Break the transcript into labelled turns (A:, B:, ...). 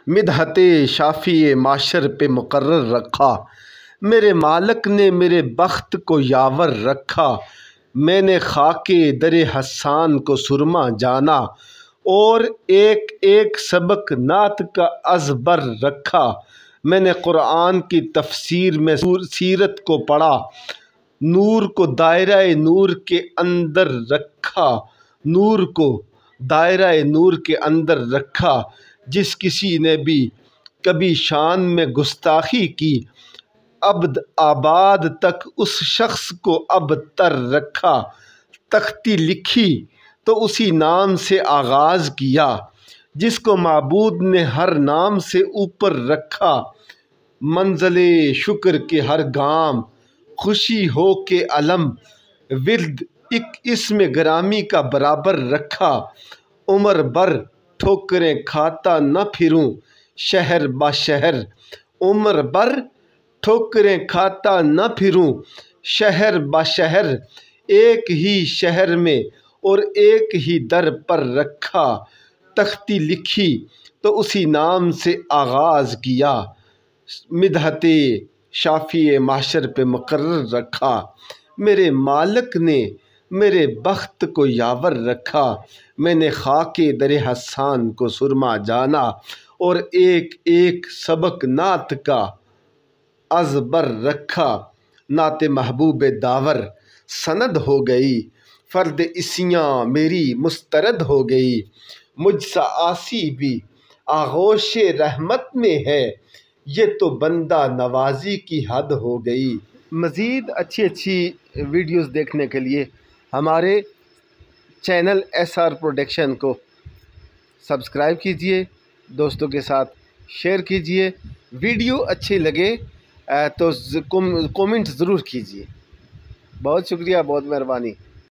A: مدحت شافی معاشر پہ مقرر رکھا، میرے مالک نے میرے بخت کو یاور رکھا، میں نے خاک در حسان کو سرما جانا اور ایک ایک سبق نعت کا ازبر رکھا، میں نے قرآن کی تفسیر میں سیرت کو پڑھا، نور کو دائرہ نور کے اندر رکھا، نور کو دائرہ نور کے اندر رکھا، جس کسی نے بھی کبھی شان میں گستاخی کی، ابد آباد تک اس شخص کو ابتر رکھا، تختی لکھی تو اسی نام سے آغاز کیا، جس کو معبود نے ہر نام سے اوپر رکھا، منزل شکر کے ہر گام خوشی ہو کے علم، ورد ایک اسم گرامی کا برابر رکھا، عمر بر ٹھوکریں کھاتا نہ پھروں شہر با شہر، عمر بر ٹھوکریں کھاتا نہ پھروں شہر با شہر، ایک ہی شہر میں اور ایک ہی در پر رکھا، تختی لکھی تو اسی نام سے آغاز کیا، مدحت شافی معاشر پہ مقرر رکھا، میرے مالک نے میرے بخت کو یاور رکھا، میں نے خاک در حسان کو سرما جانا اور ایک ایک سبق نعت کا ازبر رکھا، نعت محبوب داور سند ہو گئی، فرد اسیاں میری مسترد ہو گئی، مجھ سا عاصی بھی آغوش رحمت میں ہے، یہ تو بندہ نوازی کی حد ہو گئی۔ مزید اچھی ویڈیوز دیکھنے کے لیے ہمارے چینل ایس آر پروڈکشن کو سبسکرائب کیجئے، دوستوں کے ساتھ شیئر کیجئے، ویڈیو اچھی لگے تو کومنٹ ضرور کیجئے۔ بہت شکریہ، بہت مہربانی۔